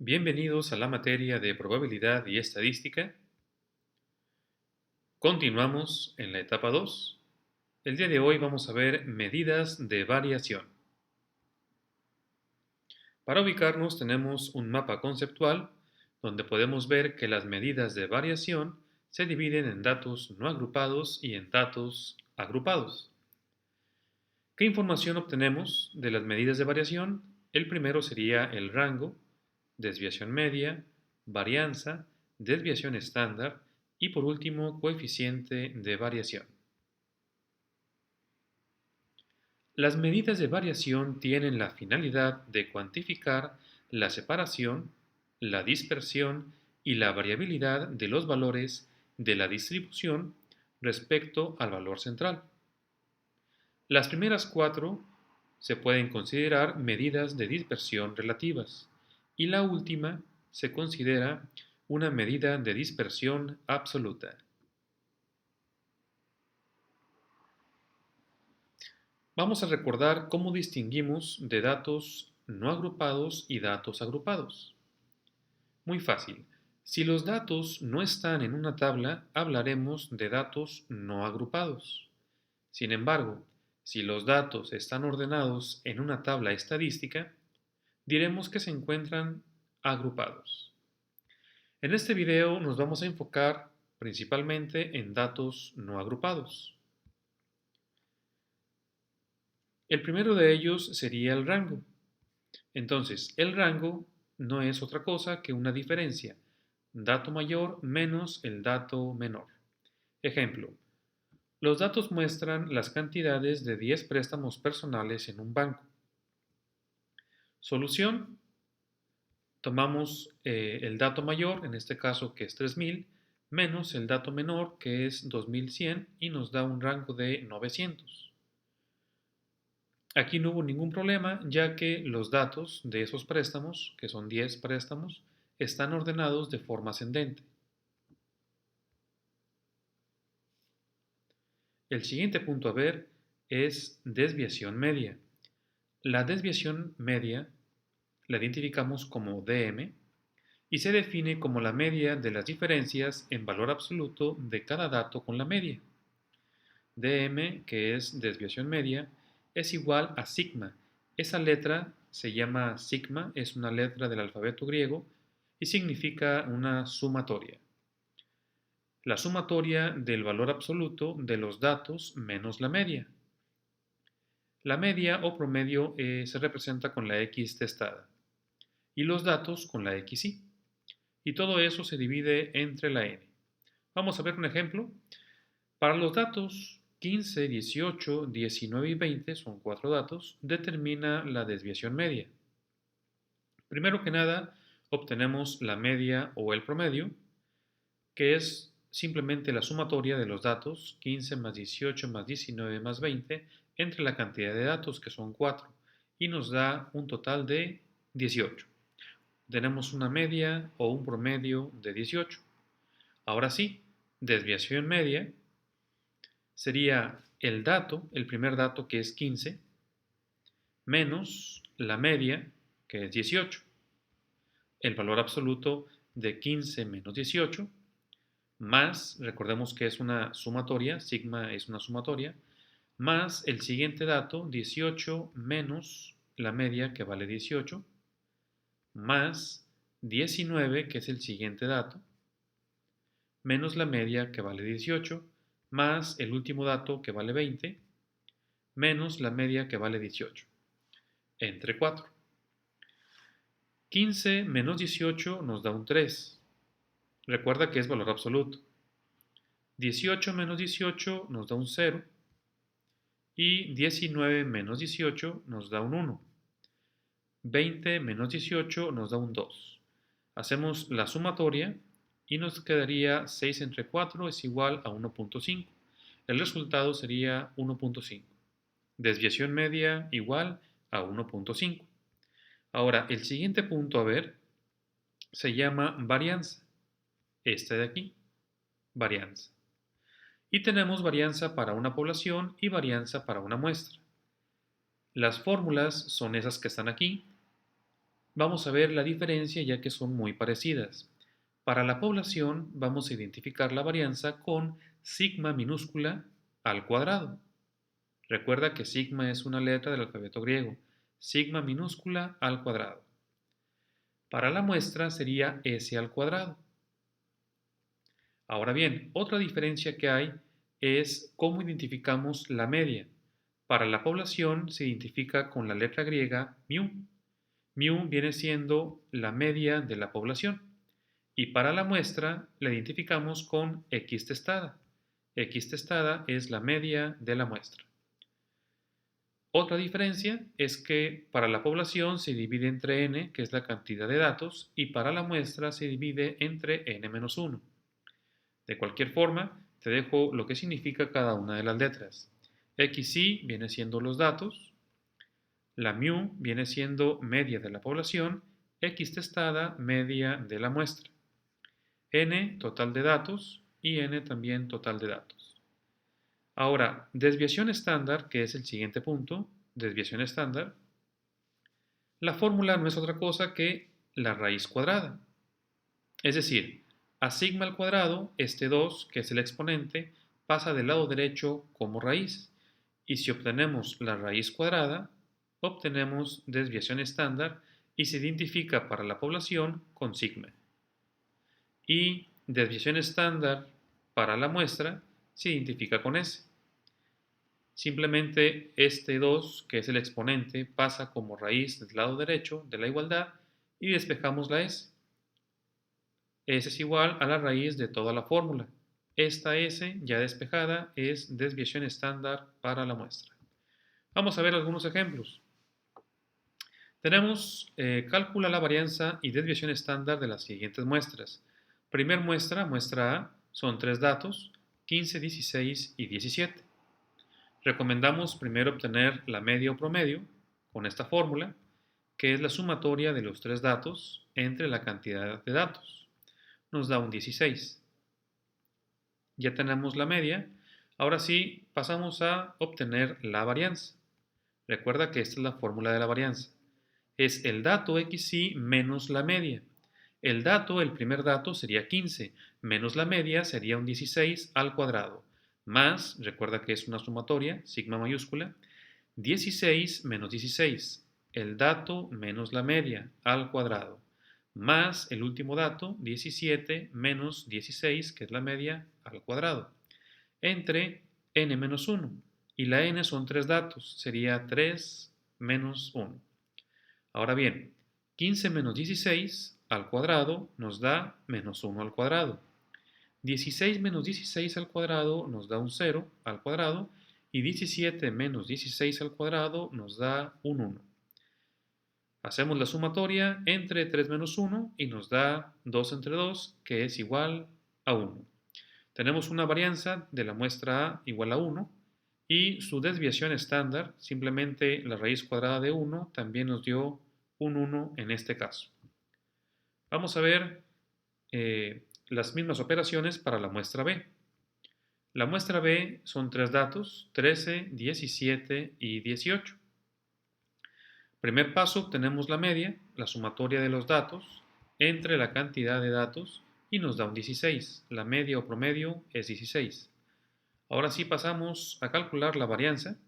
Bienvenidos a la materia de probabilidad y estadística. Continuamos en la etapa 2. El día de hoy vamos a ver medidas de variación. Para ubicarnos tenemos un mapa conceptual donde podemos ver que las medidas de variación se dividen en datos no agrupados y en datos agrupados. ¿Qué información obtenemos de las medidas de variación? El primero sería el rango, desviación media, varianza, desviación estándar y por último coeficiente de variación. Las medidas de variación tienen la finalidad de cuantificar la separación, la dispersión y la variabilidad de los valores de la distribución respecto al valor central. Las primeras cuatro se pueden considerar medidas de dispersión relativas y la última se considera una medida de dispersión absoluta. Vamos a recordar cómo distinguimos de datos no agrupados y datos agrupados. Muy fácil. Si los datos no están en una tabla, hablaremos de datos no agrupados. Sin embargo, si los datos están ordenados en una tabla estadística, diremos que se encuentran agrupados. En este video nos vamos a enfocar principalmente en datos no agrupados. El primero de ellos sería el rango. Entonces, el rango no es otra cosa que una diferencia, dato mayor menos el dato menor. Ejemplo, los datos muestran las cantidades de 10 préstamos personales en un banco. Solución, tomamos el dato mayor, en este caso que es 3000, menos el dato menor que es 2100 y nos da un rango de 900. Aquí no hubo ningún problema ya que los datos de esos préstamos, que son 10 préstamos, están ordenados de forma ascendente. El siguiente punto a ver es desviación media. La desviación media la identificamos como DM y se define como la media de las diferencias en valor absoluto de cada dato con la media. DM, que es desviación media, es igual a sigma. Esa letra se llama sigma, es una letra del alfabeto griego y significa una sumatoria. La sumatoria del valor absoluto de los datos menos la media. La media o promedio se representa con la x testada y los datos con la xy. Y todo eso se divide entre la n. Vamos a ver un ejemplo. Para los datos 15, 18, 19 y 20, son 4 datos, determina la desviación media. Primero que nada, obtenemos la media o el promedio, que es simplemente la sumatoria de los datos 15 más 18 más 19 más 20 entre la cantidad de datos, que son 4, y nos da un total de 18. Tenemos una media o un promedio de 18. Ahora sí, desviación media sería el dato, el primer dato que es 15, menos la media que es 18. El valor absoluto de 15 menos 18, más, recordemos que es una sumatoria, sigma es una sumatoria, más el siguiente dato, 18 menos la media que vale 18, más 19, que es el siguiente dato, menos la media que vale 18, más el último dato que vale 20, menos la media que vale 18, entre 4. 15 menos 18 nos da un 3. Recuerda que es valor absoluto. 18 menos 18 nos da un 0. Y 19 menos 18 nos da un 1. 20 menos 18 nos da un 2. Hacemos la sumatoria y nos quedaría 6 entre 4 es igual a 1.5. El resultado sería 1.5. Desviación media igual a 1.5. Ahora, el siguiente punto a ver se llama varianza. Este de aquí, varianza. Y tenemos varianza para una población y varianza para una muestra. Las fórmulas son esas que están aquí. Vamos a ver la diferencia ya que son muy parecidas. Para la población vamos a identificar la varianza con sigma minúscula al cuadrado. Recuerda que sigma es una letra del alfabeto griego. Sigma minúscula al cuadrado. Para la muestra sería s al cuadrado. Ahora bien, otra diferencia que hay es cómo identificamos la media. Para la población se identifica con la letra griega mu. Mu viene siendo la media de la población. Y para la muestra la identificamos con x testada. X testada es la media de la muestra. Otra diferencia es que para la población se divide entre n, que es la cantidad de datos, y para la muestra se divide entre n-1. De cualquier forma, te dejo lo que significa cada una de las letras. XI viene siendo los datos, la mu viene siendo media de la población, x testada media de la muestra, n total de datos y n también total de datos. Ahora, desviación estándar, que es el siguiente punto, desviación estándar, la fórmula no es otra cosa que la raíz cuadrada. Es decir, a sigma al cuadrado, este 2, que es el exponente, pasa del lado derecho como raíz. Y si obtenemos la raíz cuadrada, obtenemos desviación estándar y se identifica para la población con sigma. Y desviación estándar para la muestra se identifica con S. Simplemente este 2, que es el exponente, pasa como raíz del lado derecho de la igualdad y despejamos la S. S es igual a la raíz de toda la fórmula. Esta S ya despejada es desviación estándar para la muestra. Vamos a ver algunos ejemplos. Tenemos, calcula la varianza y desviación estándar de las siguientes muestras. Primer muestra, muestra A, son 3 datos, 15, 16 y 17. Recomendamos primero obtener la media o promedio con esta fórmula, que es la sumatoria de los 3 datos entre la cantidad de datos. Nos da un 16. Ya tenemos la media. Ahora sí, pasamos a obtener la varianza. Recuerda que esta es la fórmula de la varianza. Es el dato xi menos la media. El dato, el primer dato, sería 15, menos la media sería un 16 al cuadrado, más, recuerda que es una sumatoria, sigma mayúscula, 16 menos 16, el dato menos la media al cuadrado, más el último dato, 17 menos 16, que es la media al cuadrado, entre n menos 1. Y la n son 3 datos, sería 3 menos 1. Ahora bien, 15 menos 16 al cuadrado nos da menos 1 al cuadrado. 16 menos 16 al cuadrado nos da un 0 al cuadrado y 17 menos 16 al cuadrado nos da un 1. Hacemos la sumatoria entre 3 menos 1 y nos da 2 entre 2, que es igual a 1. Tenemos una varianza de la muestra A igual a 1 y su desviación estándar, simplemente la raíz cuadrada de 1, también nos dio un 1 en este caso. Vamos a ver las mismas operaciones para la muestra B. La muestra B son 3 datos, 13, 17 y 18. Primer paso, obtenemos la media, la sumatoria de los datos, entre la cantidad de datos y nos da un 16. La media o promedio es 16. Ahora sí pasamos a calcular la varianza,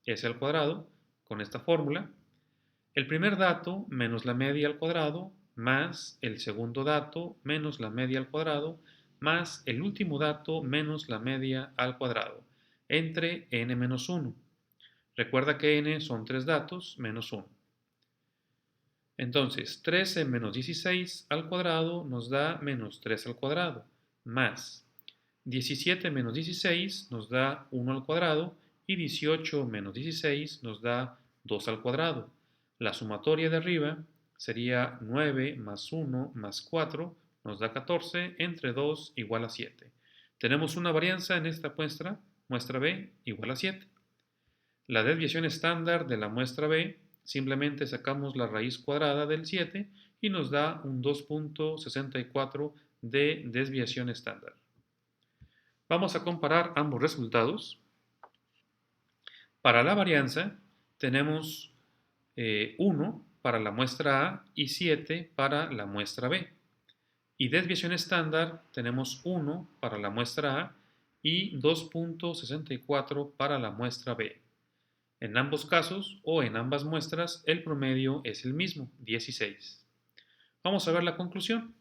s al cuadrado, con esta fórmula. El primer dato menos la media al cuadrado más el segundo dato menos la media al cuadrado más el último dato menos la media al cuadrado entre n menos 1. Recuerda que n son 3 datos menos 1. Entonces, 13 menos 16 al cuadrado nos da menos 3 al cuadrado, más 17 menos 16 nos da 1 al cuadrado y 18 menos 16 nos da 2 al cuadrado. La sumatoria de arriba sería 9 más 1 más 4 nos da 14 entre 2 igual a 7. Tenemos una varianza en esta muestra B igual a 7. La desviación estándar de la muestra B, simplemente sacamos la raíz cuadrada del 7 y nos da un 2.64 de desviación estándar. Vamos a comparar ambos resultados. Para la varianza tenemos 1 para la muestra A y 7 para la muestra B. Y desviación estándar tenemos 1 para la muestra A y 2.64 para la muestra B. En ambos casos o en ambas muestras el promedio es el mismo, 16. Vamos a ver la conclusión.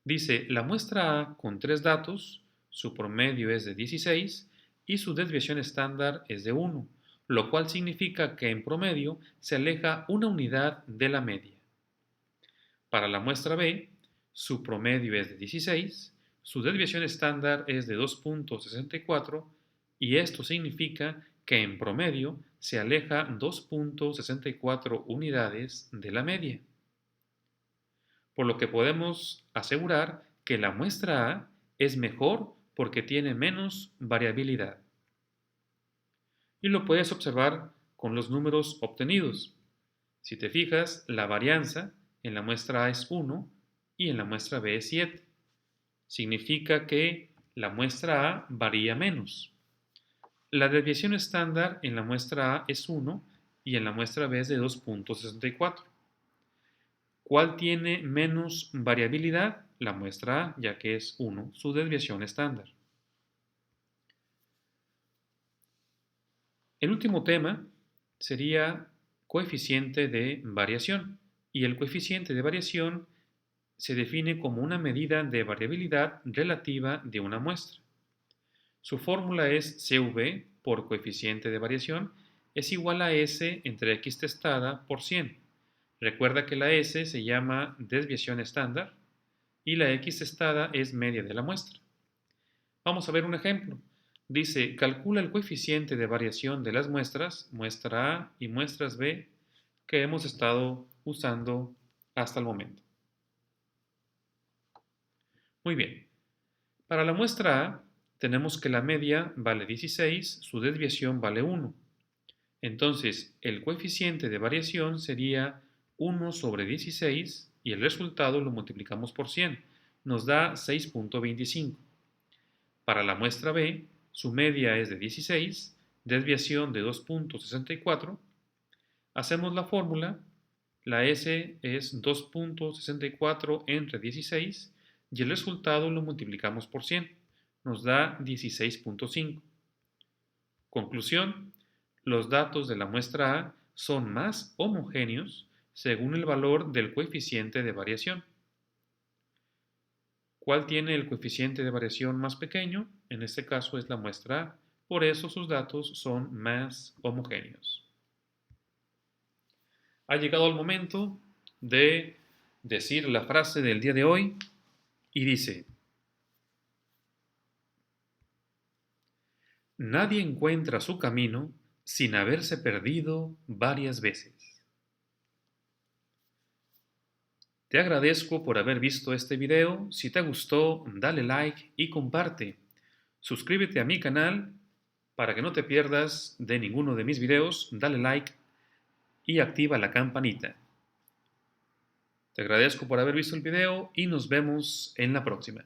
Dice, la muestra A con 3 datos, su promedio es de 16 y su desviación estándar es de 1, lo cual significa que en promedio se aleja una unidad de la media. Para la muestra B, su promedio es de 16, su desviación estándar es de 2.64 y esto significa que en promedio se aleja 2.64 unidades de la media. Por lo que podemos asegurar que la muestra A es mejor porque tiene menos variabilidad. Y lo puedes observar con los números obtenidos. Si te fijas, la varianza en la muestra A es 1 y en la muestra B es 7. Significa que la muestra A varía menos. La desviación estándar en la muestra A es 1 y en la muestra B es de 2.64. ¿Cuál tiene menos variabilidad? La muestra A, ya que es 1, su desviación estándar. El último tema sería coeficiente de variación. Y el coeficiente de variación se define como una medida de variabilidad relativa de una muestra. Su fórmula es CV por coeficiente de variación es igual a S entre X testada por 100. Recuerda que la S se llama desviación estándar y la X testada es media de la muestra. Vamos a ver un ejemplo. Dice, calcula el coeficiente de variación de las muestras, muestra A y muestras B, que hemos estado usando hasta el momento. Muy bien. Para la muestra A, tenemos que la media vale 16, su desviación vale 1. Entonces, el coeficiente de variación sería 1 sobre 16 y el resultado lo multiplicamos por 100. Nos da 6.25. Para la muestra B, su media es de 16, desviación de 2.64. Hacemos la fórmula, la S es 2.64 entre 16 y el resultado lo multiplicamos por 100. Nos da 16.5. Conclusión, los datos de la muestra A son más homogéneos según el valor del coeficiente de variación. ¿Cuál tiene el coeficiente de variación más pequeño? En este caso es la muestra A, por eso sus datos son más homogéneos. Ha llegado el momento de decir la frase del día de hoy y dice: nadie encuentra su camino sin haberse perdido varias veces. Te agradezco por haber visto este video. Si te gustó, dale like y comparte. Suscríbete a mi canal para que no te pierdas de ninguno de mis videos. Dale like y activa la campanita. Te agradezco por haber visto el video y nos vemos en la próxima.